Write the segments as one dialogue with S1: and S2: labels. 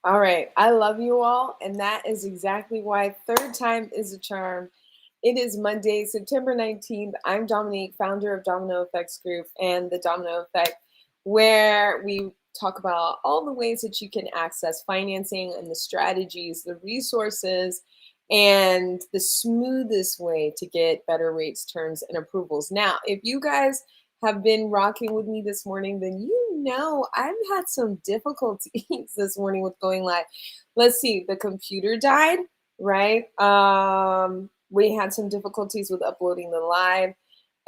S1: All right. I love you all. And that is exactly why third time is a charm. It is Monday, September 19th. I'm Dominique, founder of Domino Effects Group and the Domino Effect, where we talk about all the ways that you can access financing and the strategies, the resources, and the smoothest way to get better rates, terms, and approvals. Now, if you guys have been rocking with me this morning, then you know I've had some difficulties this morning with going live. Let's see, the computer died, right? We had some difficulties with uploading the live,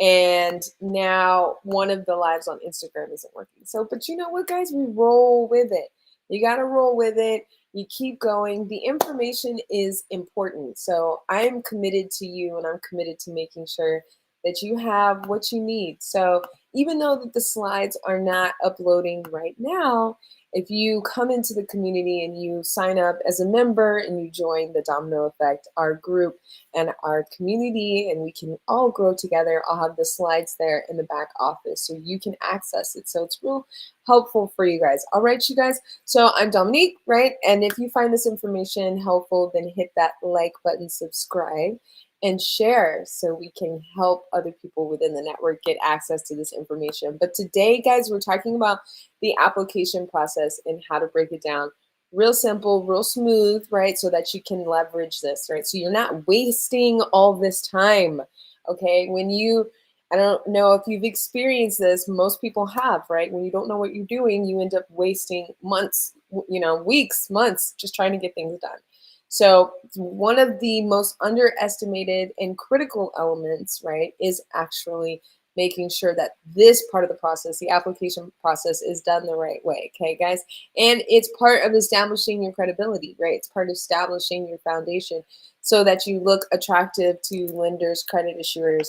S1: and now one of the lives on Instagram isn't working. So, but you know what, guys? We roll with it. You got to roll with it. You keep going. The information is important. So I'm committed to you, and I'm committed to making sure that you have what you need. So even though that the slides are not uploading right now, if you come into the community and you sign up as a member and you join the Domino Effect, our group and our community, and we can all grow together, I'll have the slides there in the back office so you can access it. So it's real helpful for you guys. All right, you guys. So I'm Dominique, right? And if you find this information helpful, then hit that like button, subscribe, and share so we can help other people within the network get access to this information. But today, guys, we're talking about the application process and how to break it down. Real simple, real smooth, right? So that you can leverage this, right? So you're not wasting all this time, okay? I don't know if you've experienced this, most people have, right? When you don't know what you're doing, you end up wasting months, weeks, months, just trying to get things done. So one of the most underestimated and critical elements, right, is actually making sure that this part of the process, the application process, is done the right way. Okay, guys? And it's part of establishing your credibility, right? It's part of establishing your foundation so that you look attractive to lenders, credit issuers,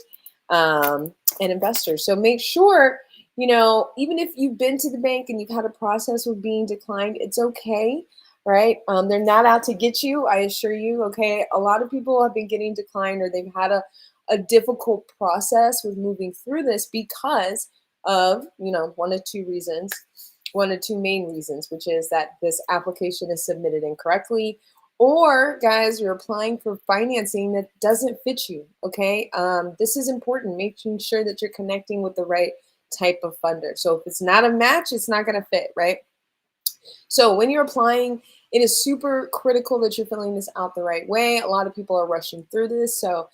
S1: and investors. So make sure, even if you've been to the bank and you've had a process with being declined, it's okay, right? They're not out to get you, I assure you. Okay, a lot of people have been getting declined, or they've had a difficult process with moving through this because of one of two reasons, one of two main reasons, which is that this application is submitted incorrectly, or guys, you're applying for financing that doesn't fit you. Okay, this is important, making sure that you're connecting with the right type of funder. So if it's not a match, it's not going to fit, right? So when you're applying, it is super critical that you're filling this out the right way. A lot of people are rushing through this. So,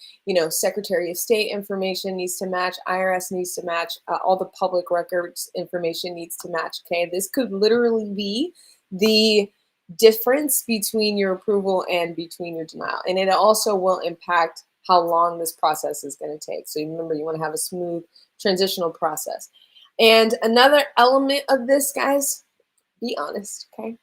S1: Secretary of State information needs to match, IRS needs to match, all the public records information needs to match. Okay, this could literally be the difference between your approval and between your denial. And it also will impact how long this process is going to take. So remember, you want to have a smooth transitional process. And another element of this, guys, be honest, okay?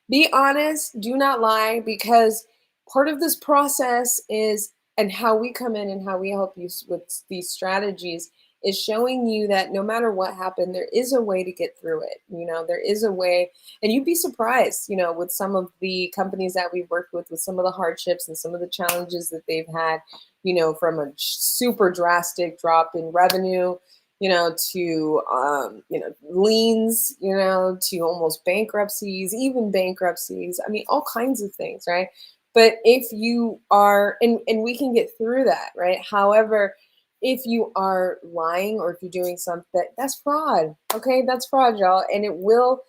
S1: Be honest, do not lie, because part of this process is, and how we come in and how we help you with these strategies, is showing you that no matter what happened, there is a way to get through it. There is a way, and you'd be surprised, with some of the companies that we've worked with some of the hardships and some of the challenges that they've had, from a super drastic drop in revenue, to liens, to almost bankruptcies, even bankruptcies. I mean, all kinds of things, right? But if you are, and we can get through that, right? However, if you are lying, or if you're doing something, that's fraud. Okay, that's fraud, y'all, and it will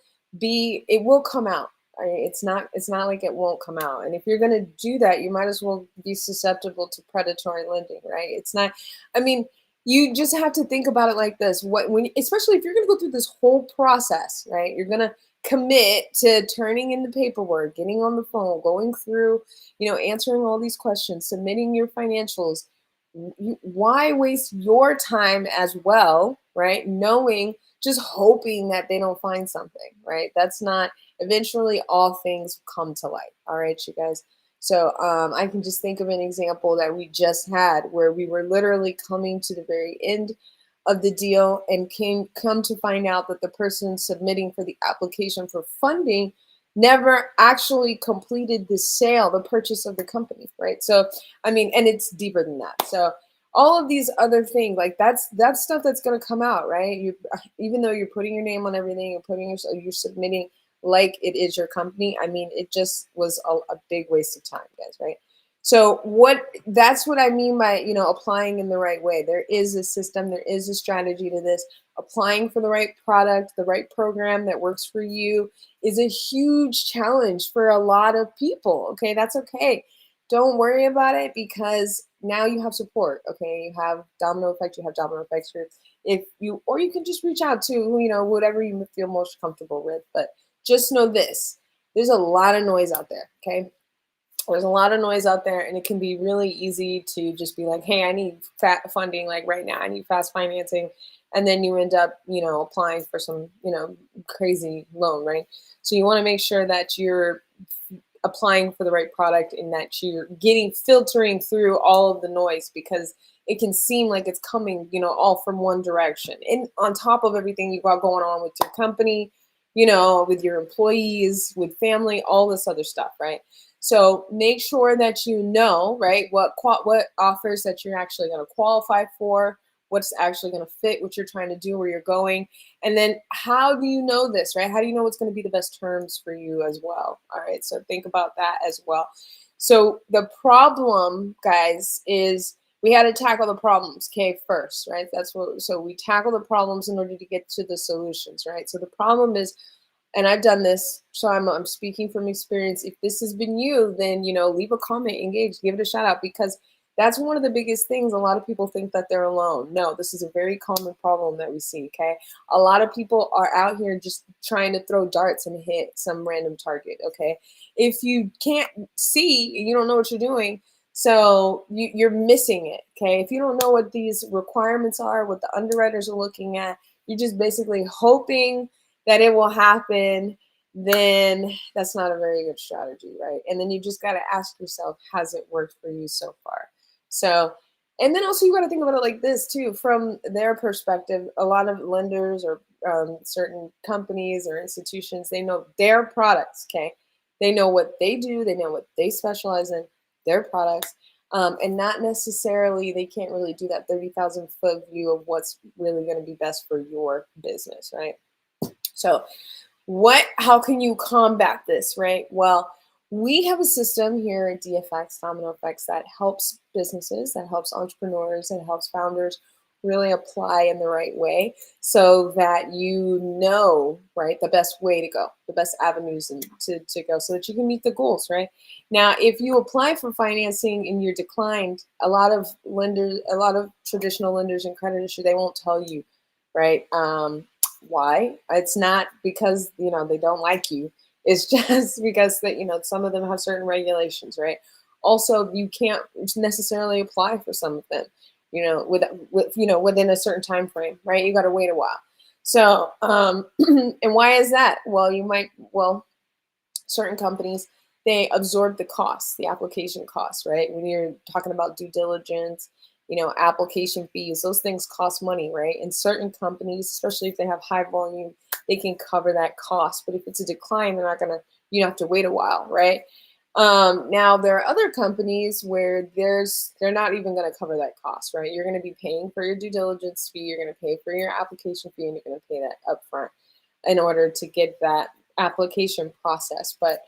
S1: come out. Right? It's not like it won't come out. And if you're going to do that, you might as well be susceptible to predatory lending, right? It's not, I mean, you just have to think about it like this. Especially if you're going to go through this whole process, right? You're going to commit to turning in the paperwork, getting on the phone, going through, answering all these questions, submitting your financials. Why waste your time as well, right? Just hoping that they don't find something, right? That's not, eventually all things come to light. All right, you guys. So I can just think of an example that we just had where we were literally coming to the very end of the deal and come to find out that the person submitting for the application for funding never actually completed the sale, the purchase of the company, right? So, I mean, and it's deeper than that. So all of these other things, like that's stuff that's going to come out, right? Even though you're putting your name on everything, you're submitting like it is your company, I mean, it just was a big waste of time, guys, right? So that's what I mean by, applying in the right way. There is a system, there is a strategy to this. Applying for the right product, the right program that works for you is a huge challenge for a lot of people. Okay, that's okay. Don't worry about it because now you have support. Okay, you have Domino Effect, you have Domino Effects Group. Or you can just reach out to, whatever you feel most comfortable with. But just know this: there's a lot of noise out there. Okay, there's a lot of noise out there, and it can be really easy to just be like, hey, I need funding like right now. I need fast financing. And then you end up, applying for some, crazy loan, right? So you want to make sure that you're applying for the right product and that you're filtering through all of the noise, because it can seem like it's coming, all from one direction. And on top of everything you've got going on with your company, with your employees, with family, all this other stuff, right? So make sure that you know, right, what offers that you're actually going to qualify for, what's actually going to fit what you're trying to do, where you're going. And then how do you know this, right? How do you know what's going to be the best terms for you as well? All right, so think about that as well. So the problem, guys, is we had to tackle the problems, okay, first, right? So we tackle the problems in order to get to the solutions, right? So the problem is, and I've done this, so I'm speaking from experience. If this has been you, then leave a comment, engage, give it a shout out, because that's one of the biggest things. A lot of people think that they're alone. No, this is a very common problem that we see. Okay, a lot of people are out here just trying to throw darts and hit some random target. Okay, if you can't see, you don't know what you're doing. So you're missing it. Okay, if you don't know what these requirements are, what the underwriters are looking at, you're just basically hoping that it will happen, then that's not a very good strategy, right? And then you just got to ask yourself, has it worked for you so far? So, and then also you got to think about it like this too, from their perspective. A lot of lenders or certain companies or institutions, they know their products, okay? They know what they do, they know what they specialize in, their products. And not necessarily, they can't really do that 30,000 foot view of what's really going to be best for your business, right? So how can you combat this, right? Well, we have a system here at DFX, Domino Effects, that helps businesses, that helps entrepreneurs, that helps founders really apply in the right way, so that right, the best way to go, the best avenues to go, so that you can meet the goals, right? Now, if you apply for financing and you're declined, a lot of traditional lenders and credit issues, they won't tell you, right? Why? It's not because they don't like you. It's just because that some of them have certain regulations, right? Also, you can't necessarily apply for some of them, within a certain time frame, right? You got to wait a while. So, and why is that? Well, certain companies, they absorb the costs, the application costs, right? When you're talking about due diligence, application fees, those things cost money, right? And certain companies, especially if they have high volume, they can cover that cost. But if it's a decline, you have to wait a while, right? Now there are other companies where they're not even going to cover that cost, right? You're going to be paying for your due diligence fee, you're going to pay for your application fee, and you're going to pay that upfront in order to get that application process. But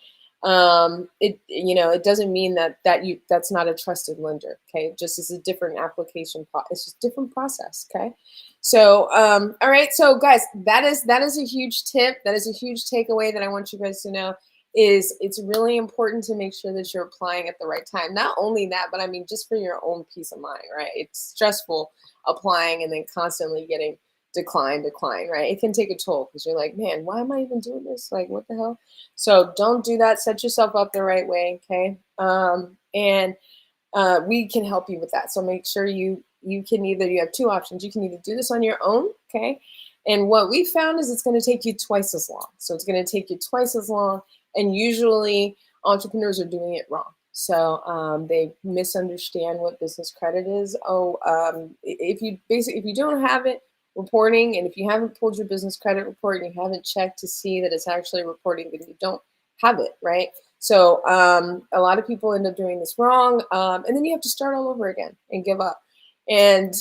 S1: it doesn't mean that's not a trusted lender. Okay, just as a different it's just different process. Okay, so all right, so guys, that is a huge tip, that is a huge takeaway that I want you guys to know, is it's really important to make sure that you're applying at the right time. Not only that, but I mean, just for your own peace of mind, right? It's stressful applying and then constantly getting decline, right? It can take a toll, because you're like, man, why am I even doing this? Like, what the hell? So don't do that. Set yourself up the right way, okay? And we can help you with that. So make sure you have two options. You can either do this on your own, okay? And what we found is it's going to take you twice as long. So it's going to take you twice as long, and usually entrepreneurs are doing it wrong. So they misunderstand what business credit is. If you don't have it reporting, and if you haven't pulled your business credit report and you haven't checked to see that it's actually reporting, then you don't have it, right? So a lot of people end up doing this wrong, and then you have to start all over again and give up. And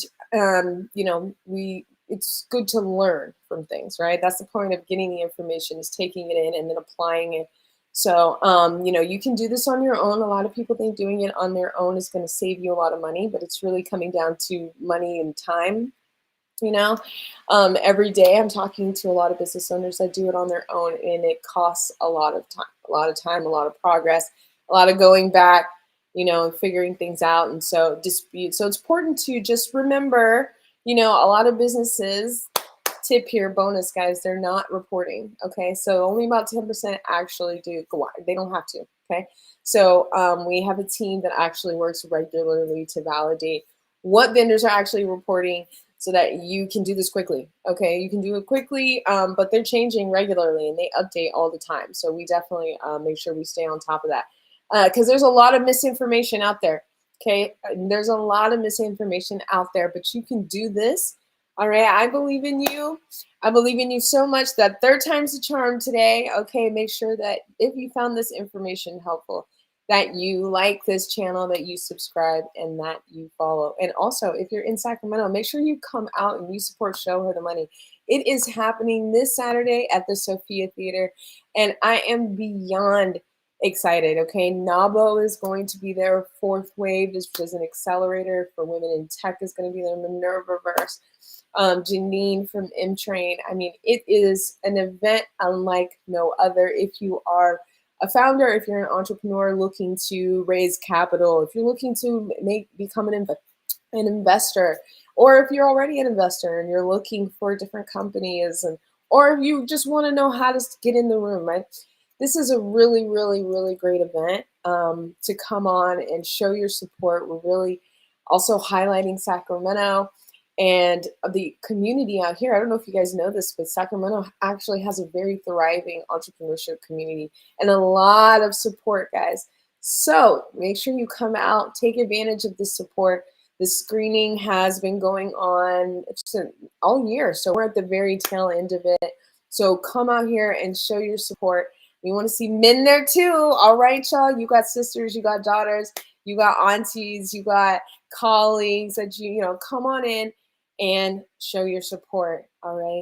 S1: it's good to learn from things, right? That's the point of getting the information, is taking it in and then applying it. So, you know, you can do this on your own. A lot of people think doing it on their own is going to save you a lot of money, but it's really coming down to money and time. You know, every day I'm talking to a lot of business owners that do it on their own, and it costs a lot of time, a lot of progress, a lot of going back, you know, and figuring things out. And so dispute. So it's important to just remember, you know, a lot of businesses, tip here, bonus guys, they're not reporting. Okay, so only about 10% actually do go on. They don't have to. Okay, so we have a team that actually works regularly to validate what vendors are actually reporting, so that you can do this quickly. Okay, you can do it quickly, but they're changing regularly and they update all the time. So we definitely make sure we stay on top of that, because there's a lot of misinformation out there. Okay, there's a lot of misinformation out there, but you can do this. All right, I believe in you. I believe in you so much that third time's the charm today. Okay, make sure that if you found this information helpful, that you like this channel, that you subscribe, and that you follow. And also, if you're in Sacramento, make sure you come out and you support Show Her the Money. It is happening this Saturday at the Sophia Theater, and I am beyond excited. Okay, NABO is going to be there. Fourth Wave, which is an accelerator for women in tech, is going to be there. Minervaverse, Janine from M Train. I mean, it is an event unlike no other. If you are a founder, if you're an entrepreneur looking to raise capital, if you're looking to become an investor, or if you're already an investor and you're looking for different companies, and or if you just want to know how to get in the room, right? This is a really, really, really great event to come on and show your support. We're really also highlighting Sacramento and the community out here. I don't know if you guys know this, but Sacramento actually has a very thriving entrepreneurship community and a lot of support, guys. So make sure you come out, take advantage of this support. The screening has been going on all year, so we're at the very tail end of it. So come out here and show your support. We want to see men there too. All right, y'all. You got sisters, you got daughters, you got aunties, you got colleagues that you know, come on in and show your support. All right.